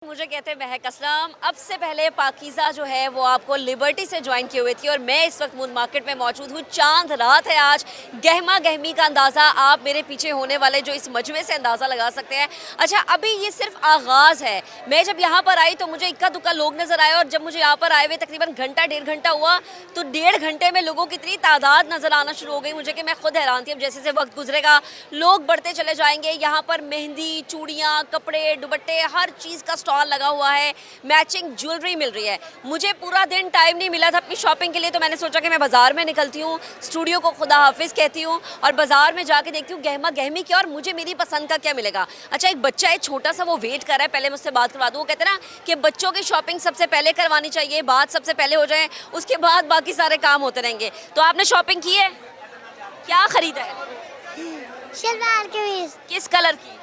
मुझे कहते हैं महक असलम। अब से पहले पाकीज़ा जो है वो आपको लिबर्टी से ज्वाइन की हुई थी और मैं इस वक्त मून मार्केट में मौजूद हूँ। चांद रात है आज, गहमा गहमी का अंदाज़ा आप मेरे पीछे होने वाले जो इस मजमे से अंदाज़ा लगा सकते हैं। अच्छा, अभी ये सिर्फ आगाज़ है। मैं जब यहाँ पर आई तो मुझे इक्का दुक्का लोग नज़र आए और जब मुझे यहाँ पर आए हुए तकरीबन घंटा डेढ़ घंटा हुआ तो 1.5 घंटे में लोगों की इतनी तादाद नज़र आना शुरू हो गई मुझे कि मैं खुद हैरान थी। अब जैसे जैसे वक्त गुजरेगा लोग बढ़ते चले जाएंगे। यहाँ पर मेहंदी, चूड़ियाँ, कपड़े, दुपट्टे, हर चीज़ का स्टॉल लगा हुआ है, मैचिंग ज्वेलरी मिल रही है। मुझे पूरा दिन टाइम नहीं मिला था अपनी शॉपिंग के लिए, तो मैंने सोचा कि मैं बाजार में निकलती हूँ, स्टूडियो को खुदा हाफिज कहती हूँ और बाजार में जाके देखती हूँ गहमा गहमी क्या और मुझे मेरी पसंद का क्या मिलेगा। अच्छा, एक बच्चा है छोटा सा, वो वेट कर रहा है, पहले मुझसे बात करवा दूँ। वो कहते हैं ना कि बच्चों की शॉपिंग सबसे पहले करवानी चाहिए, बात सबसे पहले हो जाए, उसके बाद बाकी सारे काम होते रहेंगे। तो आपने शॉपिंग की है, क्या खरीदा है? शलवार कमीज। किस कलर की?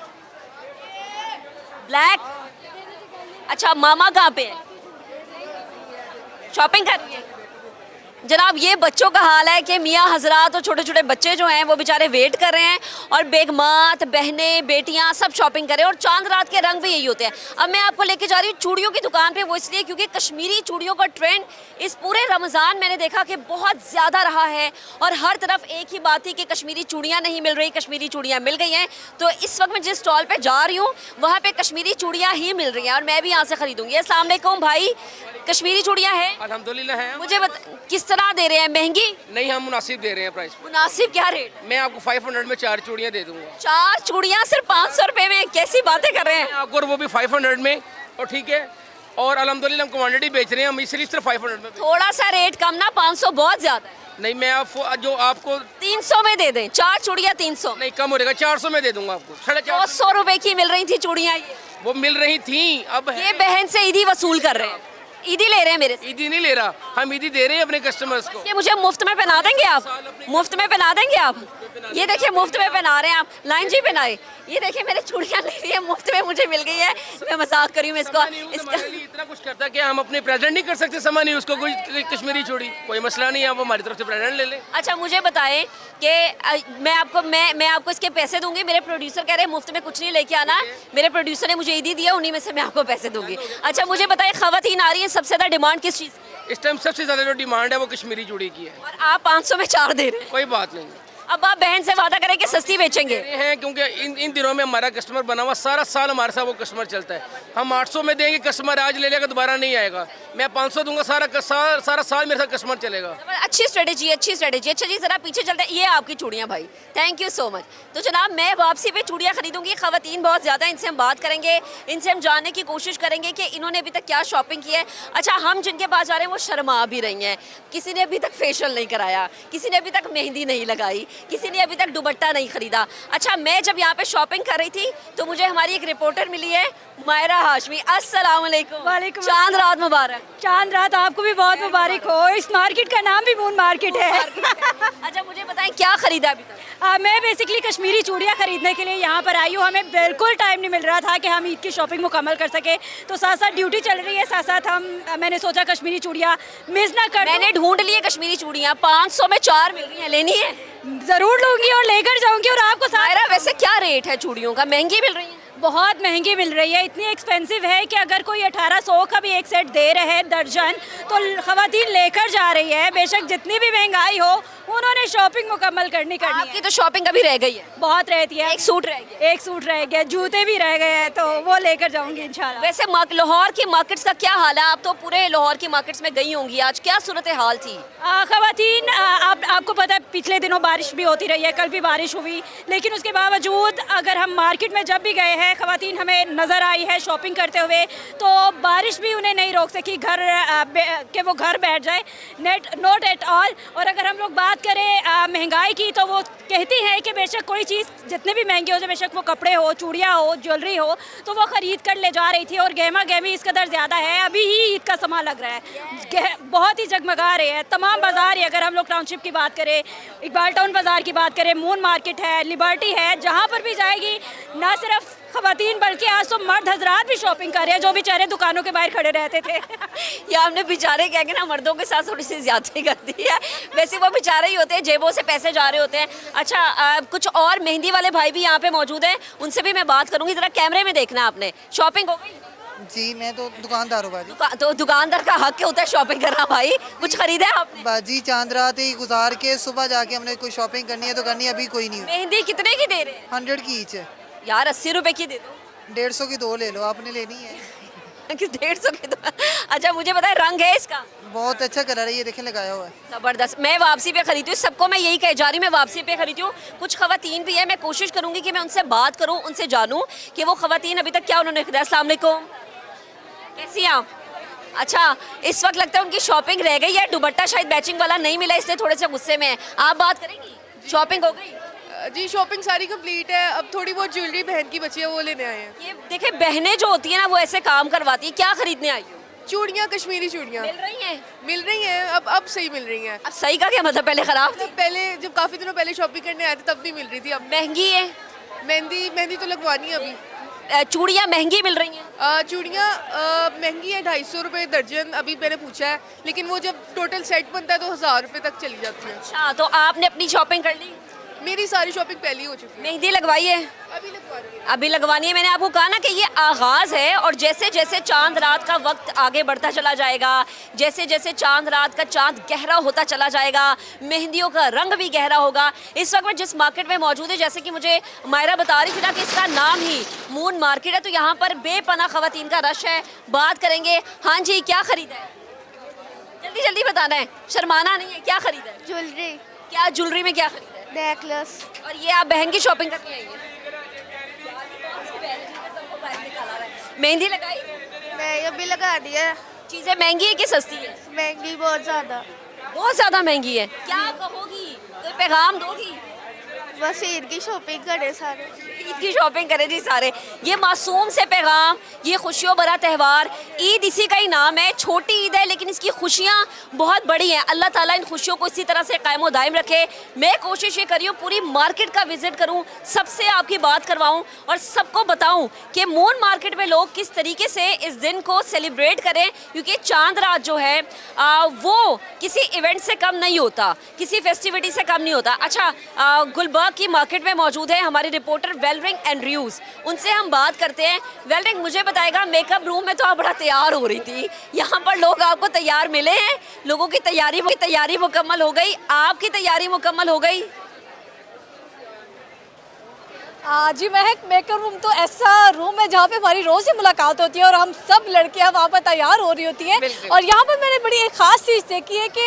ब्लैक। अच्छा, मामा कहाँ पे है? शॉपिंग कर रही है। जनाब, ये बच्चों का हाल है कि मियाँ हजरात और छोटे छोटे बच्चे जो हैं वो बेचारे वेट कर रहे हैं और बेगमात, बहनें, बेटियां सब शॉपिंग कर रहे हैं और चांद रात के रंग भी यही होते हैं। अब मैं आपको लेके जा रही हूँ चूड़ियों की दुकान पे, वो इसलिए क्योंकि कश्मीरी चूड़ियों का ट्रेंड इस पूरे रमज़ान मैंने देखा कि बहुत ज़्यादा रहा है और हर तरफ एक ही बात थी कि कश्मीरी चूड़ियाँ नहीं मिल रही, कश्मीरी चूड़ियाँ मिल गई हैं। तो इस वक्त मैं जिस स्टॉल पर जा रही हूँ वहाँ पर कश्मीरी चूड़ियाँ ही मिल रही हैं और मैं भी यहाँ से खरीदूँगी। अस्सलाम वालेकुम भाई, कश्मीरी चूड़ियाँ हैं? अल्हम्दुलिल्लाह है। मुझे किस तरह दे रहे हैं? महंगी नहीं, हम मुनासिब दे रहे हैं प्राइस। मुनासिब क्या रेट? मैं आपको 500 में 4 चूड़ियाँ दे दूंगा। 4 चूड़ियाँ सिर्फ 500 रुपए में? कैसी बातें कर रहे हैं आपको, और वो भी 500 में। और ठीक है, और अल्हम्दुलिल्लाह हम क्वांटिटी बेच रहे हैं, हम इसलिए सिर्फ 500 में। थोड़ा सा रेट कम ना, 500 बहुत ज्यादा है। नहीं, मैं आपको जो आपको 300 में दे दें, 4 चूड़ियाँ 300? नहीं, कम हो जाएगा, 400 में दे दूंगा आपको। 200 रुपए की मिल रही थी चूड़ियाँ, वो मिल रही थी। अब ये बहन से ईदी वसूल कर रहे हैं, ईदी ले रहे हैं मेरे से। ईदी नहीं ले रहा, हम ईदी दे रहे हैं अपने कस्टमर्स को। ये मुझे मुफ्त में पहना देंगे आप? मुफ्त में पहना देंगे आप? ये देखिए मुफ्त में पहना रहे हैं आप। लाइन जी पहनाए। ये देखिए मेरे चूड़ियाँ ले रही है, मुफ्त में मुझे मिल गई है। मैं मजाक करी हूँ इसका इतना कुछ करता है कि हम अपने प्रेजेंट नहीं कर सकते सामान, उसको कोई कश्मीरी चूड़ी कोई मसला नहीं है, आप हमारी तरफ से प्रेजेंट ले लें। अच्छा, मुझे बताएं कि मैं आपको इसके पैसे दूंगी। मेरे प्रोड्यूसर कह रहे हैं मुफ्त में कुछ नहीं लेके आना, मेरे प्रोड्यूसर ने मुझे ईदी दिया, उन्हीं में से मैं आपको पैसे दूंगी। अच्छा, मुझे बताएं खवातीन आ रही है, सबसे ज्यादा डिमांड किस चीज़ की? इस टाइम सबसे ज्यादा जो डिमांड है वो कश्मीरी चूड़ी की है और आप 500 में 4 दे रहे हैं। कोई बात नहीं। अब आप बहन से वादा करें कि सस्ती बेचेंगे? हैं क्योंकि इन दिनों में हमारा कस्टमर बना हुआ, सारा साल हमारे साथ वो कस्टमर चलता है। हम 800 में देंगे, कस्टमर आज ले लेगा, दोबारा नहीं आएगा। मैं 500 दूंगा, सारा साल मेरे साथ कस्टमर चलेगा। अच्छी स्ट्रेटेजी, अच्छी स्ट्रेटेजी। अच्छा जी, जरा पीछे चलते हैं। ये आपकी चूड़ियाँ भाई, थैंक यू सो मच। तो जनाब, मैं वापसी पे चूड़ियाँ खरीदूंगी। खवातीन बहुत ज़्यादा, इनसे हम बात करेंगे, इनसे हम जानने की कोशिश करेंगे कि इन्होंने अभी तक क्या शॉपिंग की है। अच्छा, हम जिनके पास जा रहे हैं वो शर्मा भी रही हैं। किसी ने अभी तक फेशियल नहीं कराया, किसी ने अभी तक मेहंदी नहीं लगाई, किसी ने अभी तक दुपट्टा नहीं खरीदा। अच्छा, मैं जब यहाँ पे शॉपिंग कर रही थी तो मुझे हमारी एक रिपोर्टर मिली है, मायरा हाशमी। अस्सलाम वालेकुम। वालेकुम। चांद रात मुबारक। चांद रात आपको भी बहुत मुबारक हो। इस मार्केट का नाम भी मून मार्केट है। अच्छा, मुझे बताएं क्या खरीदा अभी तक? मैं बेसिकली कश्मीरी चूड़ियाँ खरीदने के लिए यहाँ पर आई हूँ। हमें बिल्कुल टाइम नहीं मिल रहा था कि हम ईद की शॉपिंग मुकम्मल कर सके, तो साथ साथ ड्यूटी चल रही है, साथ साथ मैंने सोचा कश्मीरी चूड़ियाँ मिस ना कर। मैंने ढूंढ ली है कश्मीरी चूड़ियाँ, 500 में 4 मिल रही हैं, लेनी है? ज़रूर लूँगी और लेकर जाऊँगी। और आपको सारा वैसे क्या रेट है चूड़ियों का? महंगी मिल रही है? बहुत महंगी मिल रही है, इतनी एक्सपेंसिव है कि अगर कोई 1800 का भी एक सेट दे रहे हैं दर्जन, तो खवातीन लेकर जा रही है। बेशक जितनी भी महंगाई हो, उन्होंने शॉपिंग मुकम्मल करनी आपकी है। तो शॉपिंग अभी रह गई है? बहुत रहती है। एक सूट रह गया? एक सूट रह गया, जूते भी रह गए हैं, तो वो लेकर जाऊंगी इंशाल्लाह। वैसे लाहौर की मार्केट्स का क्या हाल है? आप तो पूरे लाहौर की मार्केट्स में गई होंगी, आज क्या सूरत हाल थी? खवातीन, आपको पता है पिछले दिनों बारिश भी होती रही है, कल भी बारिश हुई, लेकिन उसके बावजूद अगर हम मार्केट में जब भी गए हैं, खवातीन हमें नज़र आई है शॉपिंग करते हुए, तो बारिश भी उन्हें नहीं रोक सकी कि वो घर बैठ जाए, नॉट एट ऑल। और अगर हम लोग बात करें महंगाई की, तो वो कहती है कि बेशक कोई चीज़ जितने भी महंगी हो जाए, बेशक वो कपड़े हो, चूड़ियाँ हो, ज्वेलरी हो, तो वो ख़रीद कर ले जा रही थी। और गहमा गहमी इस कदर ज़्यादा है, अभी ही ईद का समा लग रहा है, बहुत ही जगमगा रहे हैं तमाम बाज़ार। अगर हम लोग टाउनशिप की बात करें, इकबाल टाउन बाज़ार की बात करें, मून मार्केट है, लिबर्टी है, जहाँ पर भी जाएगी ना सिर्फ खवातीन बल्कि आज तो मर्द हजरात भी शॉपिंग कर रहे हैं, जो बेचारे दुकानों के बाहर खड़े रहते थे। या हमने बेचारे कह के ना मर्दों के साथ थोड़ी सी ज्यादती कर दी है, वैसे वो बेचारे ही होते हैं, जेबों से पैसे जा रहे होते हैं। अच्छा, कुछ और मेहंदी वाले भाई भी यहाँ पे मौजूद हैं, उनसे भी मैं बात करूँगी। ज़रा कैमरे में देखना, आपने शॉपिंग हो गई? जी मैं तो दुकानदार हूँ बाजी। तो दुकानदार का हक होता है शॉपिंग करना भाई। कुछ खरीदा है आपने? बाजी चांद रात ही गुजार के सुबह जाके हमने कोई शॉपिंग करनी है तो करनी है, अभी कोई नहीं। मेहंदी कितने की दे रहे हैं? 100 की ईच है। यार 80 रुपए की दे दो। 150 की 2 ले लो, आपने लेनी है। कि 150 की दो। अच्छा मुझे बताए रंग है इसका? बहुत अच्छा कलर है, ये देखें लगाया हुआ है। जबरदस्त। मैं वापसी पे खरीदी हूँ, सबको मैं यही कह जा रही हूँ, मैं वापसी पे खरीदी हूँ। कुछ खवातीन भी है, मैं कोशिश करूंगी कि मैं उनसे बात करूँ, उनसे जानूँ कि वो खवातीन अभी तक क्या उन्होंने खरीदा। अस्सलाम वालेकुम, कैसी हैं आप? अच्छा इस वक्त लगता है उनकी शॉपिंग रह गई है, दुपट्टा शायद मैचिंग वाला नहीं मिला इसलिए थोड़े से गुस्से में है। आप बात करेंगी? शॉपिंग हो गई? जी शॉपिंग सारी कंप्लीट है, अब थोड़ी बहुत ज्वेलरी बहन की बची है वो लेने आए हैं। ये देखिए बहनें जो होती है ना वो ऐसे काम करवाती है। क्या खरीदने आई हो? चूड़ियाँ, कश्मीरी चूड़ियाँ मिल रही हैं? मिल रही हैं, अब सही मिल रही हैं। अब सही का क्या मतलब, पहले खराब थी? मतलब पहले जब काफ़ी दिनों पहले शॉपिंग करने आए थे तब नहीं मिल रही थी, अब महंगी है? मेहंदी तो लगवानी है अभी। चूड़ियाँ महंगी मिल रही हैं? चूड़ियाँ महंगी है, 250 रुपये दर्जन अभी मैंने पूछा है, लेकिन वो जब टोटल सेट बनता है तो 1000 रुपये तक चली जाती है। अच्छा तो आपने अपनी शॉपिंग कर ली? मेरी सारी शॉपिंग पहले ही हो चुकी है। मेहंदी लगवाई है? अभी लगवानी है। अभी लगवानी है। मैंने आपको कहा ना कि ये आगाज़ है और जैसे जैसे चांद रात का वक्त आगे बढ़ता चला जाएगा, जैसे जैसे चांद रात का चांद गहरा होता चला जाएगा, मेहंदियों का रंग भी गहरा होगा। इस वक्त मैं जिस मार्केट में मौजूद है, जैसे कि मुझे मायरा बता रही थी ना कि इसका नाम ही मून मार्केट है, तो यहाँ पर बेपनाह खवातीन का रश है। बात करेंगे। हाँ जी क्या खरीदा है? जल्दी जल्दी बताना है, शर्माना नहीं है। क्या खरीदा है? ज्वेलरी, क्या ज्वेलरी में क्या खरीदा है? नेकलेस। और ये आप बहन की शॉपिंग करके आई हैं? मेहंदी लगाई? मैं अभी लगा दी है। चीजें महंगी है कि सस्ती है? महंगी बहुत ज़्यादा। बहुत ज्यादा महंगी है। क्या कहोगी, कोई पैगाम दोगी? बस ईद की शॉपिंग करे सारे। ईद की शॉपिंग करें जी सारे। ये मासूम से पैगाम, ये खुशियों भरा त्यौहार, ईद इसी का ही नाम है। छोटी ईद है लेकिन इसकी खुशियाँ बहुत बड़ी हैं। अल्लाह ताला इन खुशियों को इसी तरह से कायम दायम रखे। मैं कोशिश ये करी हूँ पूरी मार्केट का विजिट करूँ, सबसे आपकी बात करवाऊँ और सबको बताऊँ कि मून मार्केट में लोग किस तरीके से इस दिन को सेलिब्रेट करें, क्योंकि चांद रात जो है वो किसी इवेंट से कम नहीं होता, किसी फेस्टिविटी से कम नहीं होता। अच्छा गुलबर्ग की मार्केट में मौजूद है हमारी रिपोर्टर वेलरिंग एंड्रयूज, उनसे हम बात करते हैं। वेलरिंग मुझे बताएगा, मेकअप रूम में तो आप बड़ा तैयार हो रही थी, यहाँ पर लोग आपको तैयार मिले हैं? लोगों की तैयारी मुकम्मल हो गई? आपकी तैयारी मुकम्मल हो गई? जी महक, मेकअप रूम तो ऐसा रूम है जहाँ पे हमारी रोज़ ही मुलाकात होती है और हम सब लड़कियाँ वहाँ पर तैयार हो रही होती हैं। और यहाँ पर मैंने बड़ी एक ख़ास चीज़ देखी है कि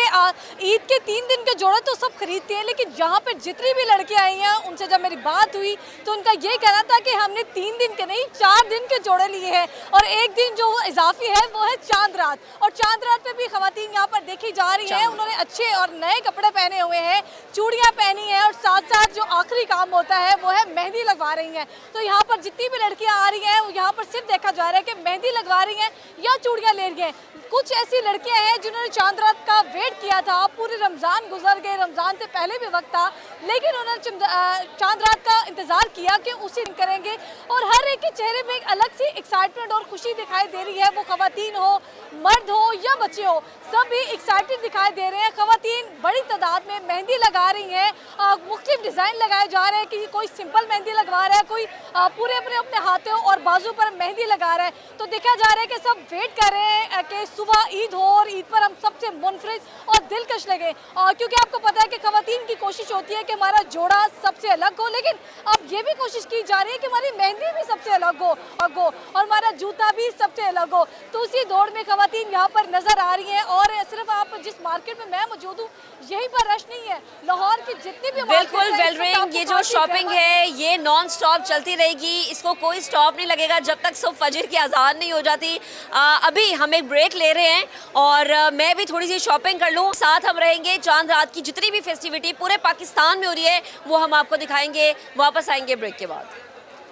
ईद के 3 दिन के जोड़े तो सब खरीदती हैं, लेकिन जहाँ पर जितनी भी लड़कियाँ आई हैं उनसे जब मेरी बात हुई तो उनका यही कहना था कि हमने 3 दिन के नहीं 4 दिन के जोड़े लिए हैं और एक दिन जो इजाफी है वो है चांद रात। और चांद रात पर भी खवातीन यहाँ पर देखी जा रही हैं, उन्होंने अच्छे और नए कपड़े पहने हुए हैं, चूड़ियाँ पहनी हैं और साथ साथ जो आखिरी काम होता है वो है मेहंदी लगवा रही हैं। तो यहाँ पर जितनी भी लड़कियाँ आ रही हैं यहाँ पर सिर्फ देखा जा रहा है कि मेहंदी लगवा रही हैं या चूड़ियाँ ले रही हैं। कुछ ऐसी लड़कियाँ हैं जिन्होंने चांद रात का वेट किया था, पूरे रमज़ान गुजर गए, रमज़ान से पहले भी वक्त था, लेकिन उन्होंने चांद रात का इंतज़ार किया कि उसी दिन करेंगे और हर एक के चेहरे में एक अलग सी एक्साइटमेंट और खुशी दिखाई दे रही है। वो खवातीन हो, मर्द हो या बच्चे हो, सभी एक्साइटेड दिखाई दे रहे हैं। खवातीन बड़ी तादाद में मेहंदी लगा रही हैं, मुख्तलिफ डिज़ाइन लगाए जा रहे हैं कि कोई सिंपल मेहंदी लगवा रहा है, कोई पूरे अपने हाथों और बाजू पर मेहंदी लगा रहा है। तो देखा जा रहा है कि सब वेट कर रहे हैं कि सुबह ईद हो और ईद पर हम सबसे मुनफरिद और दिलकश लगे, क्योंकि आपको पता है कि खवातीन की कोशिश होती है कि हमारा जोड़ा सबसे अलग हो, लेकिन अब ये भी कोशिश की जा रही है कि हमारी मेहंदी भी सबसे अलग हो और हमारा जूता भी सबसे अलग हो। तो उसी दौड़ में खवातीन यहाँ पर नजर आ रही हैं और सिर्फ आप जिस मार्केट में मैं मौजूद हूँ यहीं पर रश नहीं है, लाहौर की जितनी भी बिल्कुल वेलरिंग, ये जो शॉपिंग है ये नॉन स्टॉप चलती रहेगी, इसको कोई स्टॉप नहीं लगेगा जब तक सुबह फजर की अजान नहीं हो जाती। अभी हम एक ब्रेक ले रहे हैं और मैं भी थोड़ी सी शॉपिंग कर लूँ, साथ हम रहेंगे। चांद रात की जितनी भी फेस्टिविटी पूरे पाकिस्तान में हो रही है वो हम आपको दिखाएंगे, वापस आएंगे ब्रेक के बाद।